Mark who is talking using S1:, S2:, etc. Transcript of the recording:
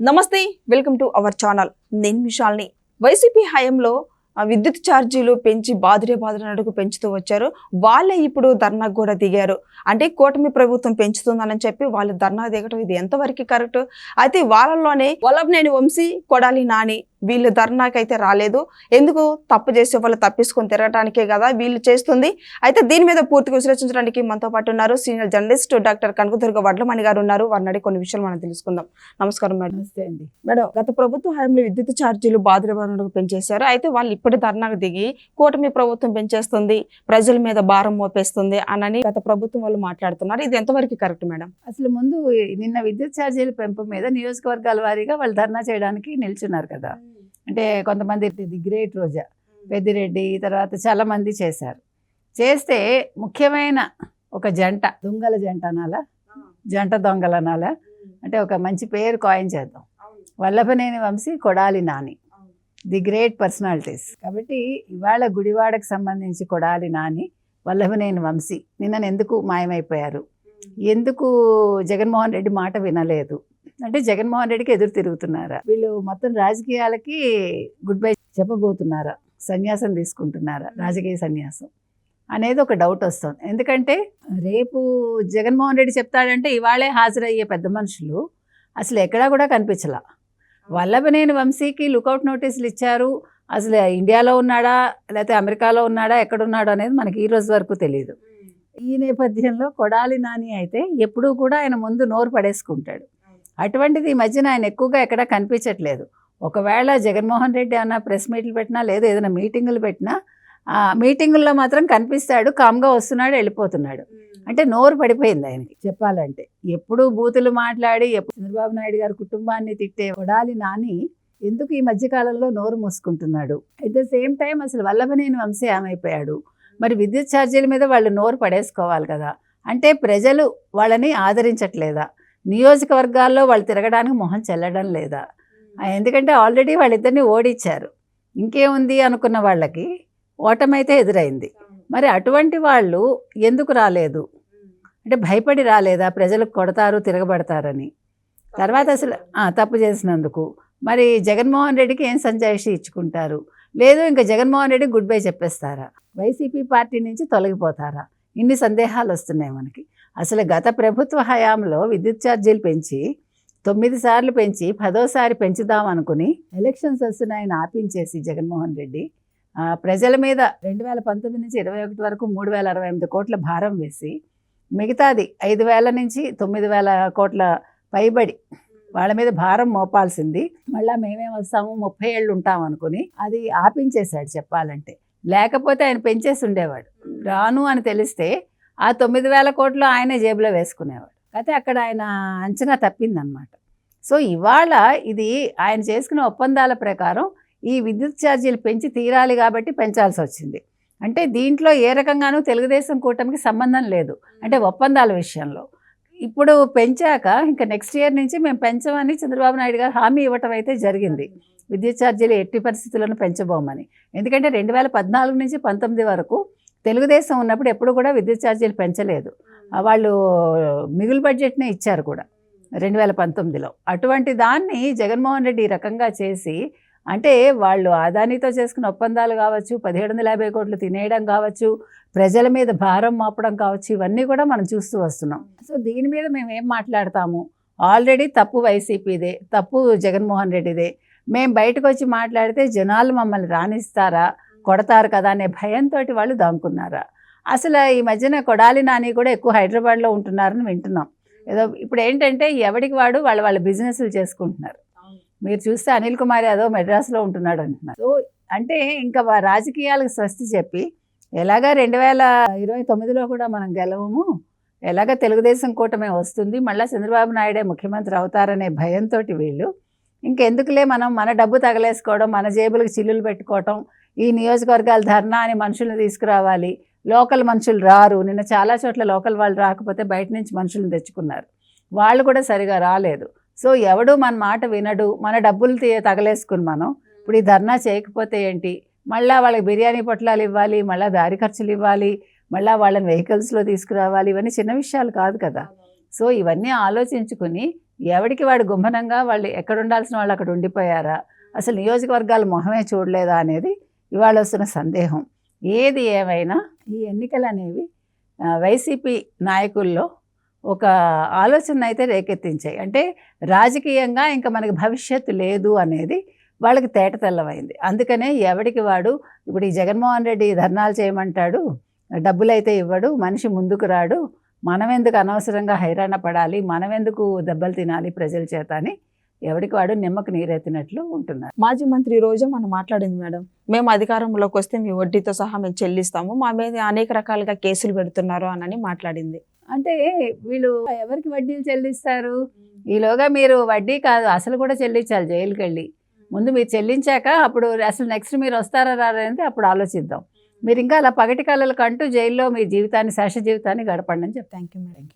S1: నమస్తే, welcome to our channel. నేను విశాల్ని. YCP హయాంలో విద్యుత్ ఛార్జీలు పెంచి బాదురే పెంచుతూ వచ్చారు. వాళ్ళే ఇప్పుడు ధర్నాకు కూడా దిగారు. అంటే కూటమి ప్రభుత్వం పెంచుతుందని చెప్పి వాళ్ళు ధర్నా దిగటం ఇది ఎంతవరకు కరెక్ట్? అయితే వాళ్ళలోనే వల్లభనేని వంశీ, కొడాలి నాని వీళ్ళు ధర్నాకైతే రాలేదు. ఎందుకు? తప్పు చేసే వాళ్ళు తప్పించుకొని తిరగటానికే కదా వీళ్ళు చేస్తుంది. అయితే దీని మీద పూర్తిగా విశ్లేషించడానికి మనతో పాటు ఉన్నారు senior journalist doctor Kanakadurga Vadlamani గారు ఉన్నారు. వారిని అడిగి కొన్ని విషయాలు మనం తెలుసుకుందాం. నమస్కారం మేడం.
S2: నమస్తే అండి.
S1: మేడం, గత ప్రభుత్వ హయాంలో విద్యుత్ ఛార్జీలు బాదురే పెంచేశారు. అయితే వాళ్ళు ఇప్పుడు ధర్నాకు దిగి కూటమి ప్రభుత్వం పెంచేస్తుంది, ప్రజల మీద భారం మోపేస్తుంది అని గత ప్రభుత్వం వాళ్ళు మాట్లాడుతున్నారు. ఇది ఎంతవరకు కరెక్ట్ మేడం?
S2: అసలు ముందు నిన్న విద్యుత్ ఛార్జీల పెంపు మీద నియోజకవర్గాల వారీగా వాళ్ళు ధర్నా చేయడానికి నిల్చున్నారు కదా. అంటే కొంతమంది ది గ్రేట్ రోజా, పెద్దిరెడ్డి, తర్వాత చాలా మంది చేశారు. చేస్తే ముఖ్యమైన ఒక జంట, దొంగల జంట అనాలా, జంట దొంగలు అనాలా, అంటే ఒక మంచి పేరు కాయిన్ చేద్దాం. Vallabhaneni Vamsi, Kodali Nani, the great personalities. కాబట్టి ఇవాళ గుడివాడకు సంబంధించి కొడాలి నాని, వల్లభనేని వంశీ నిన్న ఎందుకు మాయమైపోయారు, ఎందుకు జగన్మోహన్ రెడ్డి మాట వినలేదు అంటే జగన్మోహన్ రెడ్డికి ఎదురు తిరుగుతున్నారా, వీళ్ళు మొత్తం రాజకీయాలకి గుడ్ బై చెప్పబోతున్నారా, సన్యాసం తీసుకుంటున్నారా, రాజకీయ సన్యాసం అనేది ఒక డౌట్ వస్తుంది. ఎందుకంటే రేపు జగన్మోహన్ రెడ్డి చెప్తాడంటే ఇవాళే హాజరయ్యే పెద్ద మనుషులు అసలు ఎక్కడా కూడా కనిపించలా. వల్లభనేని వంశీకి లుకౌట్ నోటీసులు ఇచ్చారు. అసలు ఇండియాలో ఉన్నాడా లేకపోతే అమెరికాలో ఉన్నాడా ఎక్కడున్నాడో అనేది మనకి ఈ రోజు వరకు తెలియదు. ఈ నేపథ్యంలో కొడాలి నాని అయితే ఎప్పుడూ కూడా ఆయన ముందు నోరు పడేసుకుంటాడు. అటువంటిది ఈ మధ్యన ఆయన ఎక్కువగా ఎక్కడా కనిపించట్లేదు. ఒకవేళ జగన్మోహన్ రెడ్డి ఏమైనా ప్రెస్ మీట్లు పెట్టినా లేదు ఏదైనా మీటింగులు పెట్టినా ఆ మీటింగుల్లో మాత్రం కనిపిస్తాడు, కామ్గా వస్తున్నాడు, వెళ్ళిపోతున్నాడు. అంటే నోరు పడిపోయింది ఆయనకి చెప్పాలంటే. ఎప్పుడు బూతులు మాట్లాడి ఎప్పుడు చంద్రబాబు నాయుడు గారి కుటుంబాన్ని తిట్టే కొడాలి నాని ఎందుకు ఈ మధ్యకాలంలో నోరు మూసుకుంటున్నాడు? అట్ ద సేమ్ టైం అసలు వల్లభనేని వంశీ ఏమైపోయాడు? మరి విద్యుత్ ఛార్జీల మీద వాళ్ళు నోరు పడేసుకోవాలి కదా. అంటే ప్రజలు వాళ్ళని ఆదరించట్లేదా? నియోజకవర్గాల్లో వాళ్ళు తిరగడానికి మొహం చెల్లడం లేదా? ఎందుకంటే ఆల్రెడీ వాళ్ళిద్దరిని ఓడించారు. ఇంకేముంది అనుకున్న వాళ్ళకి ఓటమైతే ఎదురైంది. మరి అటువంటి వాళ్ళు ఎందుకు రాలేదు? అంటే భయపడి రాలేదా? ప్రజలకు కొడతారు, తిరగబడతారని. తర్వాత అసలు తప్పు చేసినందుకు మరి జగన్మోహన్ రెడ్డికి ఏం సంజాయిషి ఇచ్చుకుంటారు? లేదు ఇంకా జగన్మోహన్ రెడ్డి గుడ్ బై చెప్పేస్తారా? వైసీపీ పార్టీ నుంచి తొలగిపోతారా? ఇన్ని సందేహాలు వస్తున్నాయి మనకి. అసలు గత ప్రభుత్వ హయాంలో విద్యుత్ ఛార్జీలు పెంచి 9 సార్లు పెంచి 10వ పెంచుదాం అనుకుని ఎలక్షన్స్ వస్తున్నాయని ఆపించేసి జగన్మోహన్ రెడ్డి ప్రజల మీద 2019 నుంచి 21 వరకు 3068 కోట్ల భారం వేసి మిగతాది 5000 నుంచి 9000 కోట్ల పైబడి వాళ్ళ మీద భారం మోపాల్సింది మళ్ళీ మేమేం వస్తాము 30 ఏళ్ళు ఉంటాం అనుకుని అది ఆపించేశాడు చెప్పాలంటే. లేకపోతే ఆయన పెంచేసి ఉండేవాడు. రాను అని తెలిస్తే ఆ 9000 కోట్లు ఆయనే జేబులో వేసుకునేవాడు. అయితే అక్కడ ఆయన అంచనా తప్పిందనమాట. సో ఇవాళ ఇది ఆయన చేసుకున్న ఒప్పందాల ప్రకారం ఈ విద్యుత్ ఛార్జీలు పెంచి తీరాలి కాబట్టి పెంచాల్సి వచ్చింది. అంటే దీంట్లో ఏ రకంగానూ తెలుగుదేశం కూటమికి సంబంధం లేదు. అంటే ఒప్పందాల విషయంలో ఇప్పుడు పెంచాక ఇంకా నెక్స్ట్ ఇయర్ నుంచి మేము పెంచమని చంద్రబాబు నాయుడు గారు హామీ ఇవ్వటం అయితే జరిగింది. విద్యుత్ ఛార్జీలు ఎట్టి పరిస్థితులను పెంచబోమని. ఎందుకంటే 2014 నుంచి 19 వరకు తెలుగుదేశం ఉన్నప్పుడు ఎప్పుడు కూడా విద్యుత్ ఛార్జీలు పెంచలేదు. వాళ్ళు మిగులు బడ్జెట్నే ఇచ్చారు కూడా 2019లో. అటువంటి దాన్ని జగన్మోహన్ రెడ్డి ఈ రకంగా చేసి అంటే వాళ్ళు అదానితో చేసుకున్న ఒప్పందాలు కావచ్చు, 1750 కోట్లు తినేయడం కావచ్చు, ప్రజల మీద భారం మోపడం కావచ్చు, ఇవన్నీ కూడా మనం చూస్తూ వస్తున్నాం. సో దీని మీద మేము ఏం మాట్లాడతాము? ఆల్రెడీ తప్పు వైసీపీదే, తప్పు జగన్మోహన్ రెడ్డిదే. మేము బయటకు వచ్చి మాట్లాడితే జనాలు మమ్మల్ని రాణిస్తారా, కొడతారు కదా అనే భయంతో వాళ్ళు దాముకున్నారా? అసలు ఈ మధ్యన కొడాలి నాని కూడా ఎక్కువ హైదరాబాద్లో ఉంటున్నారని వింటున్నాం. ఏదో ఇప్పుడు ఏంటంటే ఎవడికి వాడు వాళ్ళ బిజినెస్లు చేసుకుంటున్నారు. మీరు చూస్తే అనిల్ కుమార్ యాదవ్ మెడ్రాస్లో ఉంటున్నాడు అంటున్నారు. సో అంటే ఇంకా రాజకీయాలకు స్వస్తి చెప్పి ఎలాగా 2029లో కూడా మనం గెలవము, ఎలాగ తెలుగుదేశం కూటమే వస్తుంది, మళ్ళీ చంద్రబాబు నాయుడే ముఖ్యమంత్రి అవుతారనే భయంతో వీళ్ళు ఇంకెందుకులే మనం మన డబ్బు తగలేసుకోవడం, మన జేబులకు చిల్లులు పెట్టుకోవటం, ఈ నియోజకవర్గాల ధర్నా అని మనుషుల్ని తీసుకురావాలి, లోకల్ మనుషులు రారు. నిన్న చాలా చోట్ల లోకల్ వాళ్ళు రాకపోతే బయట నుంచి మనుషులను తెచ్చుకున్నారు, వాళ్ళు కూడా సరిగా రాలేదు. సో ఎవడు మన మాట వినడు, మన డబ్బులు తగలేసుకుని మనం ఇప్పుడు ఈ ధర్నా చేయకపోతే ఏంటి, మళ్ళీ వాళ్ళకి బిర్యానీ పొట్లాలు ఇవ్వాలి, మళ్ళీ దారి ఖర్చులు ఇవ్వాలి, మళ్ళీ వాళ్ళని వెహికల్స్లో తీసుకురావాలి, ఇవన్నీ చిన్న విషయాలు కాదు కదా. సో ఇవన్నీ ఆలోచించుకుని ఎవడికి వాడు గుమ్మనంగా వాళ్ళు ఎక్కడ ఉండాల్సిన వాళ్ళు అక్కడ ఉండిపోయారా, అసలు నియోజకవర్గాల మొహమే చూడలేదా అనేది ఇవాళ వస్తున్న సందేహం. ఏది ఏమైనా ఈ ఎన్నికలు అనేవి వైసీపీ నాయకుల్లో ఒక ఆలోచన అయితే రేకెత్తించాయి. అంటే రాజకీయంగా ఇంకా మనకి భవిష్యత్తు లేదు అనేది వాళ్ళకి తేటతెల్లమైంది. అందుకనే ఎవడికి వాడు ఇప్పుడు ఈ జగన్మోహన్ రెడ్డి ధర్నాలు చేయమంటాడు, డబ్బులైతే ఇవ్వడు, మనిషి ముందుకు రాడు, మనమెందుకు అనవసరంగా హైరాణ పడాలి, మనమెందుకు దెబ్బలు తినాలి ప్రజల చేత అని ఎవడికి వాడు నిమ్మకు నీరెత్తినట్లు ఉంటున్నారు.
S1: మాజీ మంత్రి రోజా మనం మాట్లాడింది మేడం, మేము అధికారంలోకి వస్తే మీ వడ్డీతో సహా మేము చెల్లిస్తాము, మా మీద అనేక రకాలుగా కేసులు పెడుతున్నారు అని మాట్లాడింది.
S2: అంటే వీళ్ళు ఎవరికి వడ్డీలు చెల్లిస్తారు? ఈలోగా మీరు వడ్డీ కాదు అసలు కూడా చెల్లించాలి జైలుకి వెళ్ళి. ముందు మీరు చెల్లించాక అప్పుడు అసలు నెక్స్ట్ మీరు వస్తారా రారా అనేది అప్పుడు ఆలోచిద్దాం. మీరు ఇంకా అలా పగటి కళలకు అంటూ జైల్లో మీ జీవితాన్ని శేష జీవితాన్ని గడపండి అని చెప్తాను.
S1: Thank you madam.